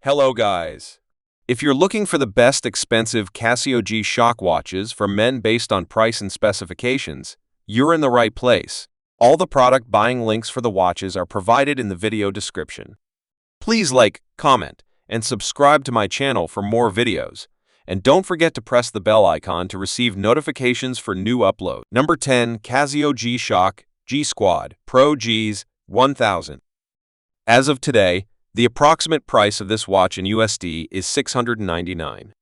Hello guys! If you're looking for the best expensive Casio G-Shock watches for men based on price and specifications, you're in the right place. All the product buying links for the watches are provided in the video description. Please like, comment, and subscribe to my channel for more videos. And don't forget to press the bell icon to receive notifications for new uploads. Number 10. Casio G-Shock G-Squad Pro Gs 1000. As of today, the approximate price of this watch in USD is $699.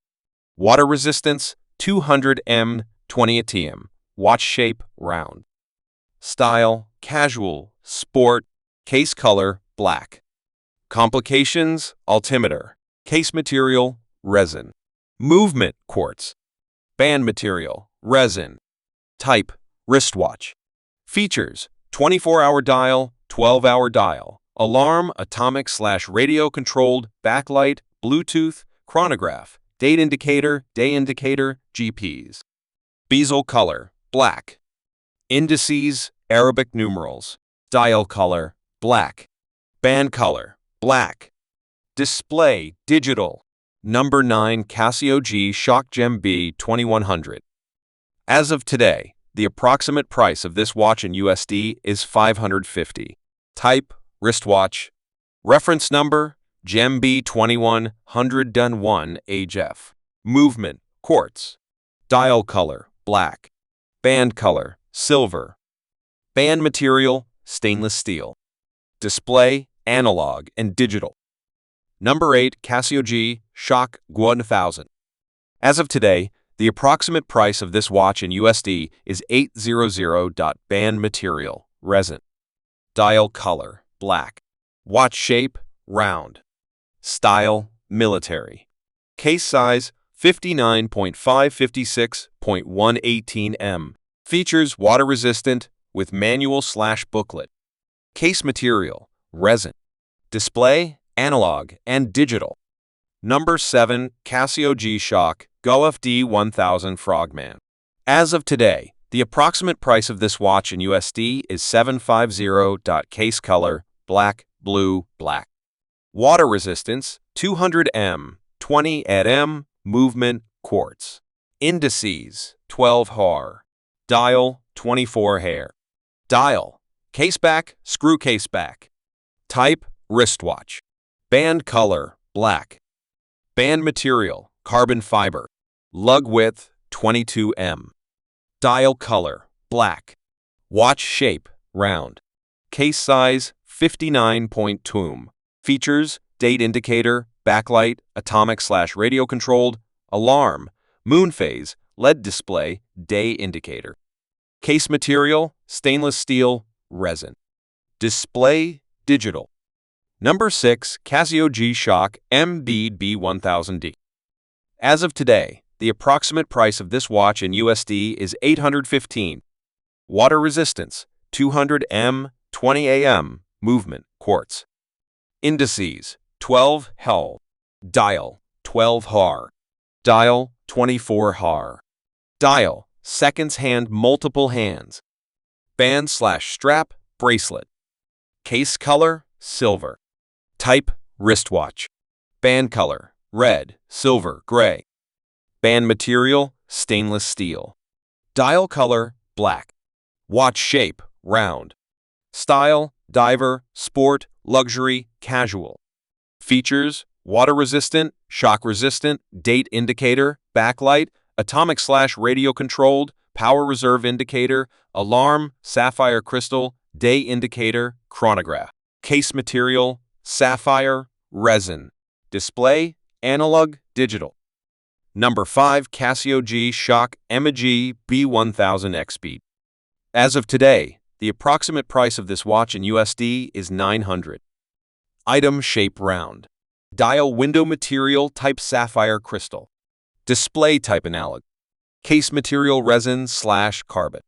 Water resistance 200 m, 20 ATM. Watch shape round. Style casual, sport. Case color black. Complications altimeter. Case material resin. Movement quartz. Band material resin. Type wristwatch. Features 24-hour dial, 12-hour dial. Alarm, atomic/radio controlled, backlight, Bluetooth, chronograph, day indicator, GPS. Bezel color, black. Indices, Arabic numerals. Dial color, black. Band color, black. Display, digital. Number 9. Casio G-Shock Gem B 2100. As of today, the approximate price of this watch in USD is $550. Type wristwatch. Reference number Gem B 2100-1 HF. Movement quartz. Dial color black. Band color silver. Band material stainless steel. Display analog and digital. Number 8. Casio G-Shock 1000. As of today, the approximate price of this watch in USD is $800. Band material resin. Dial color black. Watch shape round. Style military. Case size 59.556.118 m. Features water resistant with manual/booklet. Case material resin. Display analog and digital. Number 7. Casio G-Shock GoFD 1000 Frogman. As of today, the approximate price of this watch in USD is $750. Case color black, blue, black. Water resistance 200 m, 20 ATM. Movement quartz. Indices 12 HAR. Dial 24 hair. Dial caseback, screw caseback. Type wristwatch. Band color black. Band material carbon fiber. Lug width 22 m. Dial color black. Watch shape round. Case size 59.2 m. Features date indicator, backlight, atomic/radio controlled, alarm, moon phase, LED display, day indicator. Case material stainless steel resin. Display digital. Number 6. Casio G-Shock MB 1000D. As of today, the approximate price of this watch in USD is $815. Water resistance 200 m, 20 AM. Movement quartz. Indices 12 HAL. Dial 12 HAR. Dial 24 HAR. Dial seconds hand multiple hands. Band/strap bracelet. Case color silver. Type wristwatch. Band color red, silver, gray. Band material stainless steel. Dial color black. Watch shape round. Style diver, sport, luxury, casual. Features water resistant, shock resistant, date indicator, backlight, atomic/radio controlled, power reserve indicator, alarm, sapphire crystal, day indicator, chronograph. Case material sapphire resin. Display analog digital. Number 5. Casio G-Shock MG B1000 XP. As of today, the approximate price of this watch in USD is $900. Item shape round. Dial window material type sapphire crystal. Display type analog. Case material resin/carbon.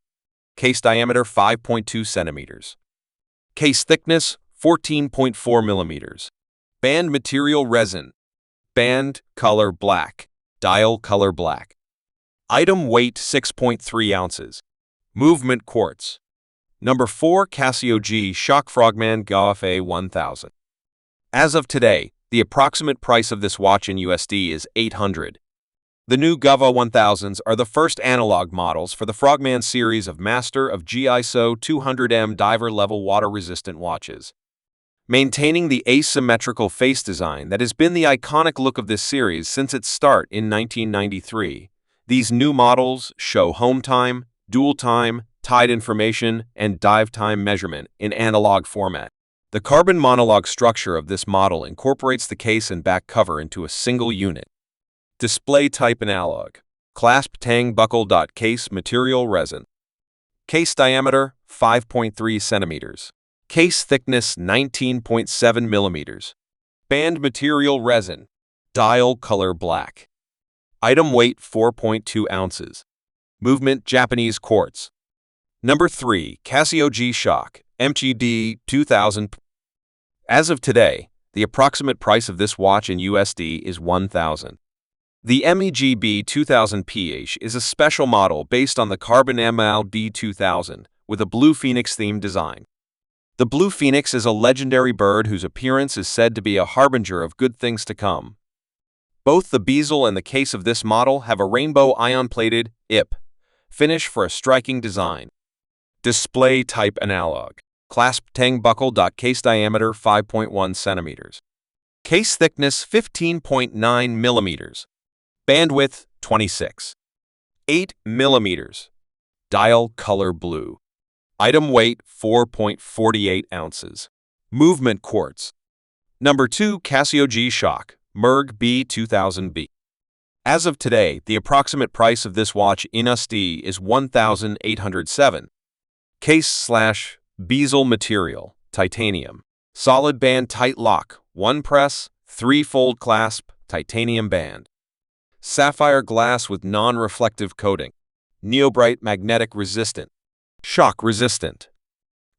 Case diameter 5.2 centimeters. Case thickness 14.4 millimeters. Band material resin. Band color black. Dial color black. Item weight 6.3 ounces. Movement quartz. Number 4. Casio G-Shock Frogman GoFA 1000. As of today, The approximate price of this watch in USD is $800. The new GOVA 1000s are the first analog models for the FROGMAN series of Master of G ISO 200M diver-level water-resistant watches. Maintaining the asymmetrical face design that has been the iconic look of this series since its start in 1993, these new models show home time, dual time, tide information, and dive time measurement in analog format. The carbon monologue structure of this model incorporates the case and back cover into a single unit. Display type analog. Clasp tang buckle. Case material resin. Case diameter 5.3 centimeters. Case thickness 19.7 millimeters. Band material resin. Dial color black. Item weight 4.2 ounces. Movement Japanese quartz. Number 3. Casio G-Shock MGD 2000. As of today, the approximate price of this watch in USD is $1,000. The MEGB 2000PH is a special model based on the Carbon MLD 2000 with a Blue Phoenix-themed design. The Blue Phoenix is a legendary bird whose appearance is said to be a harbinger of good things to come. Both the bezel and the case of this model have a rainbow ion-plated IP finish for a striking design. Display type analog. Clasp tang buckle. Case diameter 5.1 centimeters. Case thickness 15.9 millimeters. Bandwidth 26.8 millimeters. Dial color blue. Item weight 4.48 ounces. Movement quartz. Number 2. Casio G-Shock MERG B2000B. As of today, the approximate price of this watch in USD is $1,807. Case/bezel material, titanium. Solid band tight lock, 1 press, 3-fold clasp, titanium band. Sapphire glass with non-reflective coating. Neobrite magnetic resistant. Shock resistant.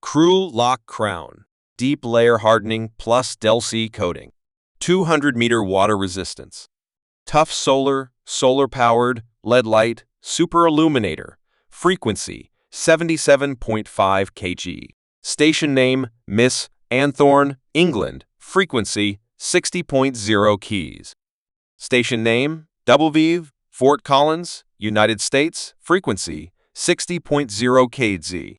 Cruel lock crown. Deep layer hardening plus Del-C coating. 200-meter water resistance. Tough solar-powered, LED light, super illuminator. Frequency 77.5 kg. Station name Miss Anthorn, England. Frequency 60.0 keys. Station name Doublevive, Fort Collins, United States. Frequency 60.0 kz.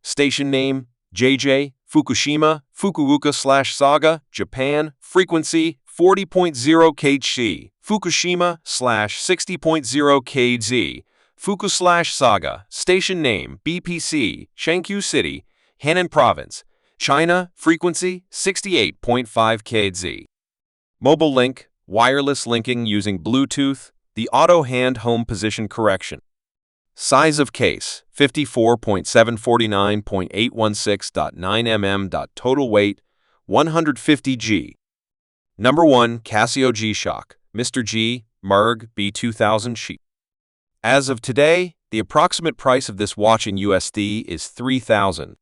Station name JJ, Fukushima, Fukuoka/Saga, Japan. Frequency 40.0 kg. Fukushima/60.0 kz. Fuku/Saga. Station name BPC, Shangqiu City, Henan Province, China. Frequency 68.5 kz. Mobile link, wireless linking using Bluetooth, the auto hand home position correction. Size of case 54.749.816.9 mm. Total weight 150 g. Number 1. Casio G-Shock Mr. G MERG B2000 sheet. As of today, the approximate price of this watch in USD is $3,000.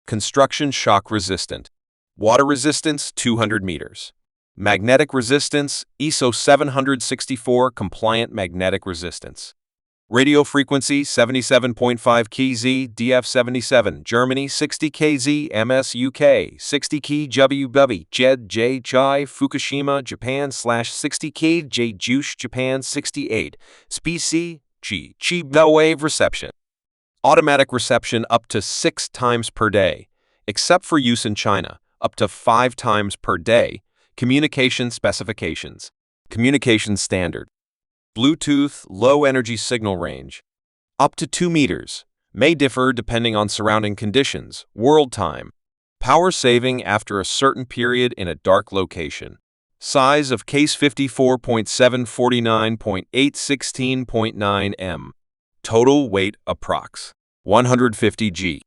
Construction shock resistant. Water resistance 200 meters. Magnetic resistance ISO 764 compliant magnetic resistance. Radio frequency 77.5 kz DF77 Germany 60 kz MS UK 60 kW Jed J Chai Fukushima Japan/60 kj Jush Japan 68 Specie G wave reception. Automatic reception up to 6 times per day, except for use in China, up to 5 times per day. Communication specifications. Communication standard. Bluetooth low energy signal range. Up to 2 meters. May differ depending on surrounding conditions. World time. Power saving after a certain period in a dark location. Size of case 54.749.816.9 m. Total weight approx. 150 g.